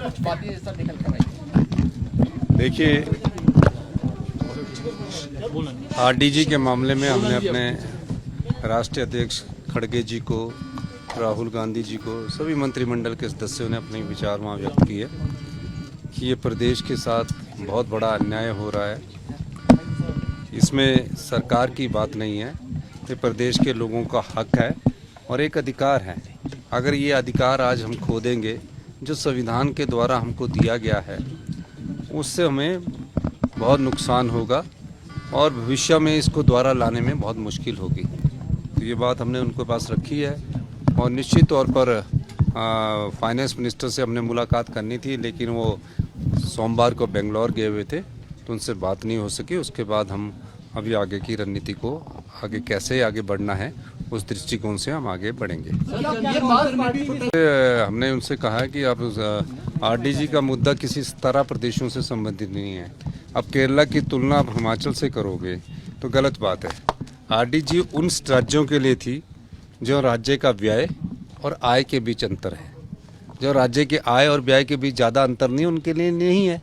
पक्षपाती जैसा निकल कर आई। देखिए, आरडीजी के मामले में हमने अपने राष्ट्रीय अध्यक्ष खड़गे जी को, राहुल गांधी जी को, सभी मंत्रिमंडल के सदस्यों ने अपने विचार वहाँ व्यक्त किए कि ये प्रदेश के साथ बहुत बड़ा अन्याय हो रहा है। इसमें सरकार की बात नहीं है, ये प्रदेश के लोगों का हक है और एक अधिकार है। अगर ये अधिकार आज हम खो देंगे जो संविधान के द्वारा हमको दिया गया है, उससे हमें बहुत नुकसान होगा और भविष्य में इसको दोबारा लाने में बहुत मुश्किल होगी। तो ये बात हमने उनके पास रखी है और निश्चित तौर पर फाइनेंस मिनिस्टर से हमने मुलाकात करनी थी, लेकिन वो सोमवार को बेंगलोर गए हुए थे तो उनसे बात नहीं हो सकी। उसके बाद हम अभी आगे की रणनीति को आगे कैसे आगे बढ़ना है उस दृष्टिकोण से हम आगे बढ़ेंगे। हमने उनसे कहा है कि आप आरडीजी का मुद्दा किसी 17 प्रदेशों से संबंधित नहीं है। अब केरला की तुलना आप हिमाचल से करोगे तो गलत बात है। आरडीजी उन राज्यों के लिए थी जो राज्य का व्यय और आय के बीच अंतर है। जो राज्य के आय और व्यय के बीच ज़्यादा अंतर नहीं, उनके लिए नहीं है।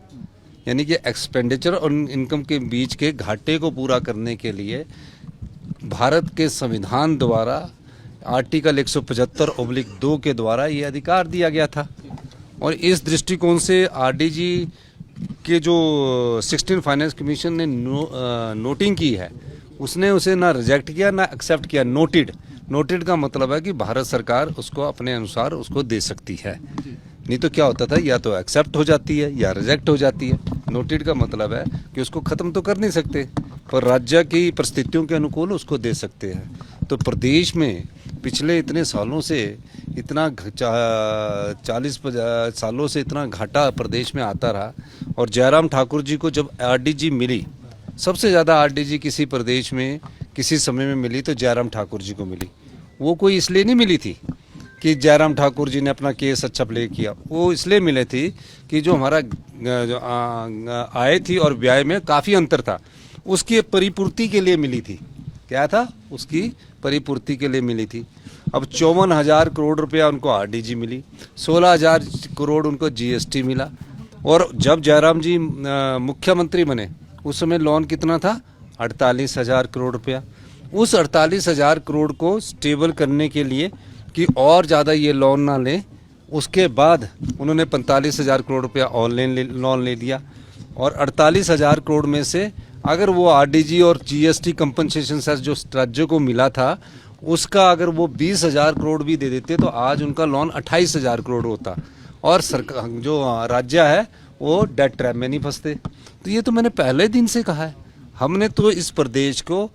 यानी कि एक्सपेंडिचर और इनकम के बीच के घाटे को पूरा करने के लिए भारत के संविधान द्वारा आर्टिकल 175/2 के द्वारा ये अधिकार दिया गया था। और इस दृष्टिकोण से आरडीजी के जो 16 फाइनेंस कमीशन ने नोटिंग की है, उसने उसे ना रिजेक्ट किया ना एक्सेप्ट किया। नोटेड का मतलब है कि भारत सरकार उसको अपने अनुसार उसको दे सकती है। नहीं तो क्या होता था, या तो एक्सेप्ट हो जाती है या रिजेक्ट हो जाती है। नोटेड का मतलब है कि उसको ख़त्म तो कर नहीं सकते, पर राज्य की परिस्थितियों के अनुकूल उसको दे सकते हैं। तो प्रदेश में पिछले इतने सालों से इतना 40 सालों से इतना घाटा प्रदेश में आता रहा। और जयराम ठाकुर जी को जब आरडीजी मिली, सबसे ज़्यादा आरडीजी किसी प्रदेश में किसी समय में मिली तो जयराम ठाकुर जी को मिली। वो कोई इसलिए नहीं मिली थी कि जयराम ठाकुर जी ने अपना केस अच्छा प्ले किया, वो इसलिए मिले थी कि जो हमारा आय थी और व्यय में काफ़ी अंतर था, उसकी परिपूर्ति के लिए मिली थी। क्या था? उसकी परिपूर्ति के लिए मिली थी। अब 54,000 करोड़ रुपया उनको आरडीजी मिली, 16,000 करोड़ उनको जीएसटी मिला। और जब जयराम जी मुख्यमंत्री बने उस समय लोन कितना था? 48,000 करोड़ रुपया। उस 48,000 करोड़ को स्टेबल करने के लिए कि और ज़्यादा ये लोन ना लें, उसके बाद उन्होंने 45,000 करोड़ रुपया और लोन ले लिया। और 48,000 करोड़ में से अगर वो आरडीजी और जीएसटी कंपनसेशन सेस जो राज्यों को मिला था, उसका अगर वो 20,000 करोड़ भी दे देते तो आज उनका लोन 28,000 करोड़ होता और सरकार जो राज्य है वो डेट ट्रैप में नहीं फंसते। तो ये तो मैंने पहले दिन से कहा है। हमने तो इस प्रदेश को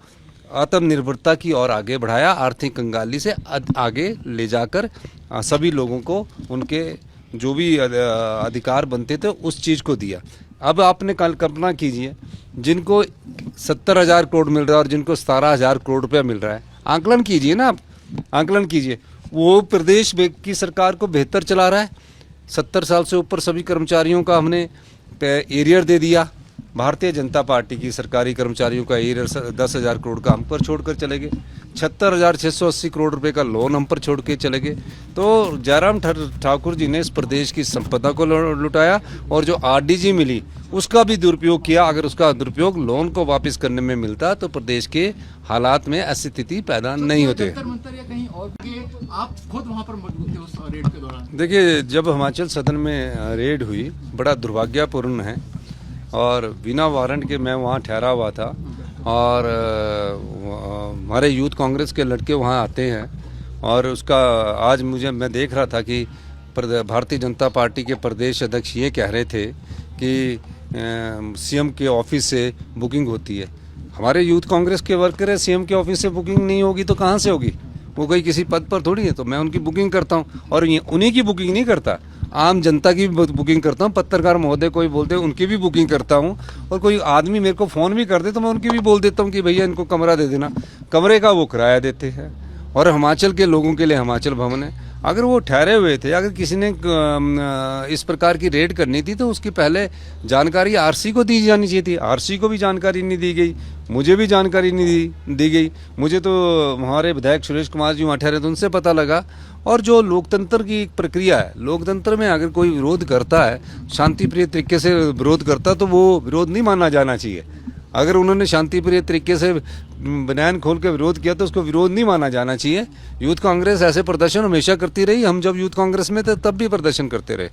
आत्मनिर्भरता की ओर आगे बढ़ाया, आर्थिक कंगाली से आगे ले जाकर सभी लोगों को उनके जो भी अधिकार बनते थे उस चीज़ को दिया। अब आपने कल्पना कीजिए, जिनको 70,000 करोड़ मिल रहा है और जिनको 17,000 करोड़ रुपया मिल रहा है, आंकलन कीजिए ना आप, आंकलन कीजिए। वो प्रदेश की सरकार को बेहतर चला रहा है। 70 साल से ऊपर सभी कर्मचारियों का हमने एरियर दे दिया। भारतीय जनता पार्टी की सरकारी कर्मचारियों का एरियर 10,000 करोड़ का हम पर छोड़कर चले गए। 76,680 करोड़ रुपए का लोन हम पर छोड़ के चले गए। तो जयराम ठाकुर जी ने इस प्रदेश की संपदा को लुटाया और जो आरडीजी मिली उसका भी दुरुपयोग किया। अगर उसका दुरुपयोग लोन को वापस करने में मिलता तो प्रदेश के हालात में ऐसी स्थिति पैदा नहीं होते। आप खुद वहां पर मौजूद थे उस रेड के दौरान। देखिए, जब हिमाचल सदन में रेड हुई, बड़ा दुर्भाग्यपूर्ण है और बिना वारंट के मैं वहाँ ठहरा हुआ था। और हमारे यूथ कांग्रेस के लड़के वहाँ आते हैं और उसका आज मैं देख रहा था कि भारतीय जनता पार्टी के प्रदेश अध्यक्ष ये कह रहे थे कि सीएम के ऑफिस से बुकिंग होती है। हमारे यूथ कांग्रेस के वर्कर है, सीएम के ऑफिस से बुकिंग नहीं होगी तो कहाँ से होगी? वो कोई किसी पद पर थोड़ी है। तो मैं उनकी बुकिंग करता हूँ और उन्हीं की बुकिंग नहीं करता, आम जनता की भी बुकिंग करता हूँ। पत्रकार महोदय कोई बोलते हैं उनकी भी बुकिंग करता हूँ। और कोई आदमी मेरे को फ़ोन भी कर दे तो मैं उनकी भी बोल देता हूँ कि भैया इनको कमरा दे देना। कमरे का वो किराया देते हैं। और हिमाचल के लोगों के लिए हिमाचल भवन है। अगर वो ठहरे हुए थे, अगर किसी ने इस प्रकार की रेड करनी थी तो उसकी पहले जानकारी आरसी को दी जानी चाहिए थी। आरसी को भी जानकारी नहीं दी गई, मुझे भी जानकारी नहीं दी गई। मुझे तो हमारे विधायक सुरेश कुमार जी वहाँ ठहरे थे, उनसे पता लगा। और जो लोकतंत्र की एक प्रक्रिया है, लोकतंत्र में अगर कोई विरोध करता है, शांतिप्रिय तरीके से विरोध करता, तो वो विरोध नहीं माना जाना चाहिए। अगर उन्होंने शांतिप्रिय तरीके से बयान खोल के विरोध किया तो उसको विरोध नहीं माना जाना चाहिए। यूथ कांग्रेस ऐसे प्रदर्शन हमेशा करती रही, हम जब यूथ कांग्रेस में थे तब भी प्रदर्शन करते रहे।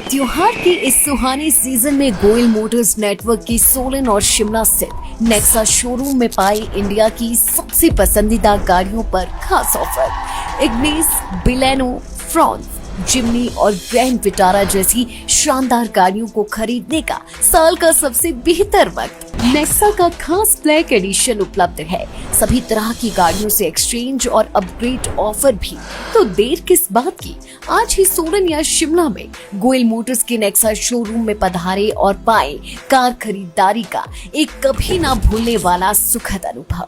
त्योहार के इस सुहाने सीजन में गोयल मोटर्स नेटवर्क की सोलन और शिमला स्थित नेक्सा शोरूम में पाई इंडिया की सबसे पसंदीदा गाड़ियों पर खास ऑफर। इग्निस, बिलेनो, फ्रॉन्स, जिमनी और ग्रैंड विटारा जैसी शानदार गाड़ियों को खरीदने का साल का सबसे बेहतर वक्त। नेक्सा का खास ब्लैक एडिशन उपलब्ध है। सभी तरह की गाड़ियों से एक्सचेंज और अपग्रेड ऑफर भी। तो देर किस बात की, आज ही सोलन या शिमला में गोयल मोटर्स के नेक्सा शोरूम में पधारे और पाए कार खरीदारी का एक कभी ना भूलने वाला सुखद अनुभव।